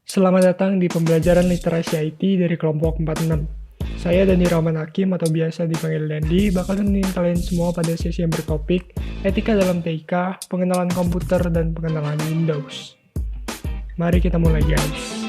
Selamat datang di pembelajaran literasi IT dari kelompok 46. Saya Dani Rahman Hakim atau biasa dipanggil Dandi bakal nemenin kalian semua pada sesi yang bertopik Etika dalam TIK, pengenalan komputer, dan pengenalan Windows. Mari kita mulai guys.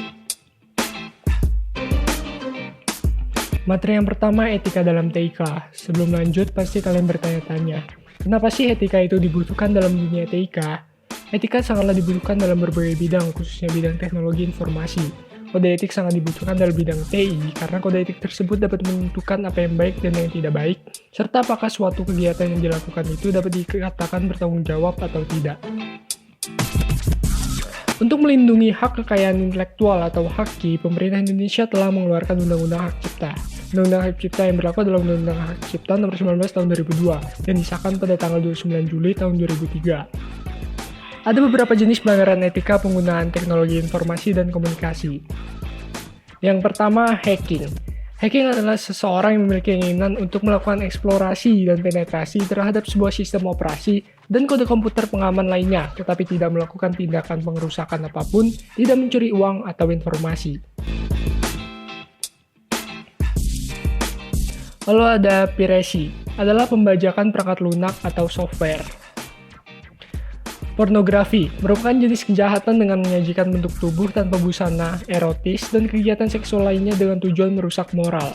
Materi yang pertama etika dalam TIK. Sebelum lanjut pasti kalian bertanya-tanya, kenapa sih etika itu dibutuhkan dalam dunia TIK? Etika sangatlah dibutuhkan dalam berbagai bidang, khususnya bidang teknologi informasi. Kode etik sangat dibutuhkan dalam bidang TI, karena kode etik tersebut dapat menentukan apa yang baik dan yang tidak baik, serta apakah suatu kegiatan yang dilakukan itu dapat dikatakan bertanggung jawab atau tidak. Untuk melindungi hak kekayaan intelektual atau HAKI, pemerintah Indonesia telah mengeluarkan Undang-Undang Hak Cipta. Undang-Undang Hak Cipta yang berlaku adalah Undang-Undang Hak Cipta nomor 19 tahun 2002, yang disahkan pada tanggal 29 Juli tahun 2003. Ada beberapa jenis pelanggaran etika penggunaan teknologi informasi dan komunikasi. Yang pertama, hacking. Hacking adalah seseorang yang memiliki keinginan untuk melakukan eksplorasi dan penetrasi terhadap sebuah sistem operasi dan kode komputer pengaman lainnya, tetapi tidak melakukan tindakan pengerusakan apapun, tidak mencuri uang atau informasi. Lalu ada piracy, adalah pembajakan perangkat lunak atau software. Pornografi merupakan jenis kejahatan dengan menyajikan bentuk tubuh tanpa busana, erotis, dan kegiatan seksual lainnya dengan tujuan merusak moral.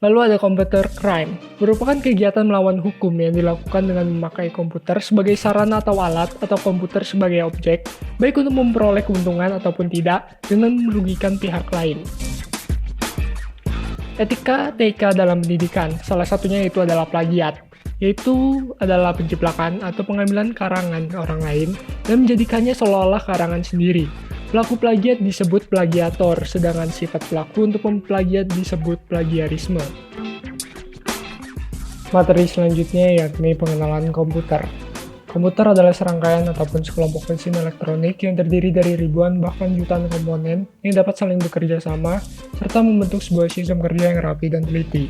Lalu ada computer crime, merupakan kegiatan melawan hukum yang dilakukan dengan memakai komputer sebagai sarana atau alat atau komputer sebagai objek, baik untuk memperoleh keuntungan ataupun tidak, dengan merugikan pihak lain. Etika TIK dalam pendidikan, salah satunya itu adalah plagiat, yaitu adalah penjiplakan atau pengambilan karangan orang lain dan menjadikannya seolah-olah karangan sendiri. Pelaku plagiat disebut plagiator, sedangkan sifat pelaku untuk memplagiat disebut plagiarisme. Materi selanjutnya yakni pengenalan komputer. Komputer adalah serangkaian ataupun sekelompok mesin elektronik yang terdiri dari ribuan bahkan jutaan komponen yang dapat saling bekerja sama serta membentuk sebuah sistem kerja yang rapi dan teliti.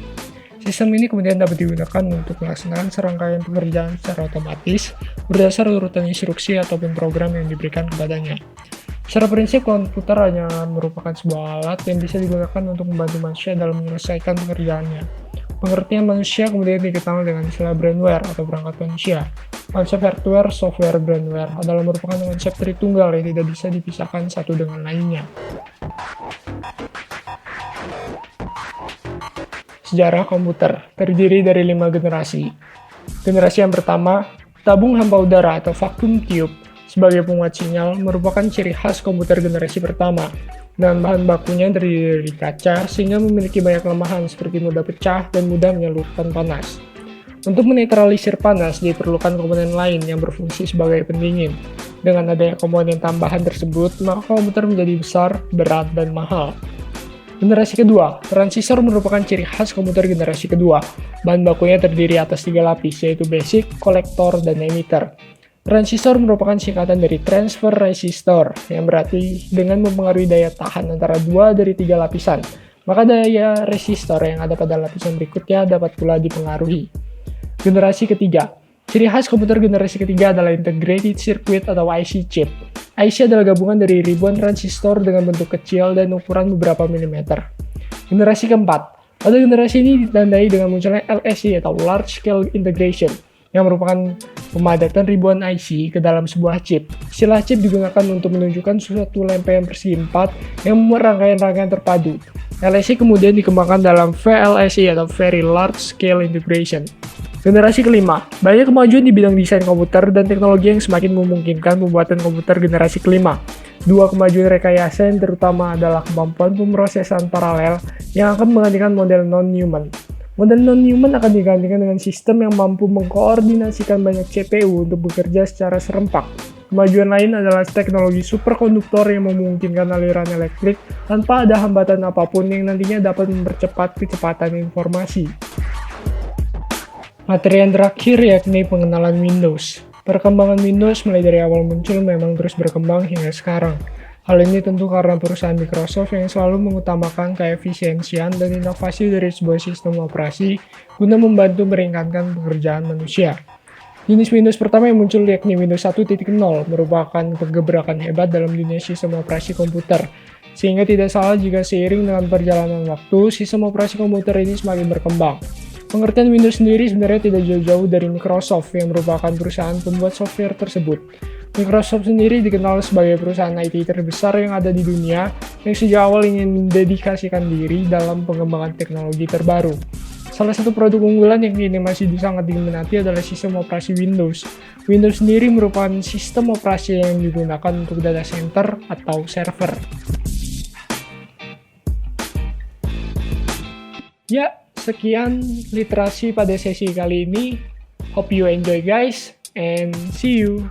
Sistem ini kemudian dapat digunakan untuk melaksanakan serangkaian pekerjaan secara otomatis berdasar urutan instruksi ataupun program yang diberikan kepadanya. Secara prinsip, komputer hanya merupakan sebuah alat yang bisa digunakan untuk membantu manusia dalam menyelesaikan pekerjaannya. Pengertian manusia kemudian dikenal dengan istilah brainware atau perangkat manusia. Konsep hardware, software, brainware adalah merupakan konsep tritunggal yang tidak bisa dipisahkan satu dengan lainnya. Sejarah komputer terdiri dari 5 generasi. Generasi yang pertama, tabung hampa udara atau vacuum tube sebagai penguat sinyal merupakan ciri khas komputer generasi pertama. Dan bahan bakunya terdiri dari kaca sehingga memiliki banyak kelemahan seperti mudah pecah dan mudah menyalurkan panas. Untuk menetralisir panas diperlukan komponen lain yang berfungsi sebagai pendingin. Dengan adanya komponen tambahan tersebut, maka komputer menjadi besar, berat, dan mahal. Generasi kedua, transistor merupakan ciri khas komputer generasi kedua. Bahan bakunya terdiri atas 3 lapis, yaitu basic, kolektor, dan emitter. Transistor merupakan singkatan dari transfer resistor, yang berarti dengan mempengaruhi daya tahan antara 2 dari 3 lapisan, maka daya resistor yang ada pada lapisan berikutnya dapat pula dipengaruhi. Generasi ketiga, ciri khas komputer generasi ketiga adalah integrated circuit atau IC chip. IC adalah gabungan dari ribuan transistor dengan bentuk kecil dan ukuran beberapa milimeter. Generasi keempat, pada generasi ini ditandai dengan munculnya LSI atau Large Scale Integration, yang merupakan pemadatan ribuan IC ke dalam sebuah chip. Istilah chip digunakan untuk menunjukkan suatu lempeng persegi 4 yang memuat rangkaian-rangkaian terpadu. LSI kemudian dikembangkan dalam VLSI atau Very Large Scale Integration. Generasi kelima, banyak kemajuan di bidang desain komputer dan teknologi yang semakin memungkinkan pembuatan komputer generasi kelima. 2 kemajuan rekayasa yang terutama adalah kemampuan pemrosesan paralel yang akan menggantikan model non-Newman. Model non-Newman akan digantikan dengan sistem yang mampu mengkoordinasikan banyak CPU untuk bekerja secara serempak. Kemajuan lain adalah teknologi superkonduktor yang memungkinkan aliran elektrik tanpa ada hambatan apapun yang nantinya dapat mempercepat kecepatan informasi. Materi yang terakhir yakni pengenalan Windows. Perkembangan Windows mulai dari awal muncul memang terus berkembang hingga sekarang. Hal ini tentu karena perusahaan Microsoft yang selalu mengutamakan keefisiensian dan inovasi dari sebuah sistem operasi guna membantu meringankan pekerjaan manusia. Jenis Windows pertama yang muncul yakni Windows 1.0 merupakan kegebrakan hebat dalam dunia sistem operasi komputer. Sehingga tidak salah jika seiring dengan perjalanan waktu, sistem operasi komputer ini semakin berkembang. Pengertian Windows sendiri sebenarnya tidak jauh-jauh dari Microsoft yang merupakan perusahaan pembuat software tersebut. Microsoft sendiri dikenal sebagai perusahaan IT terbesar yang ada di dunia yang sejak awal ingin mendedikasikan diri dalam pengembangan teknologi terbaru. Salah satu produk unggulan yang kini masih sangat diminati adalah sistem operasi Windows. Windows sendiri merupakan sistem operasi yang digunakan untuk data center atau server. Ya, sekian literasi pada sesi kali ini. Hope you enjoy guys, and see you!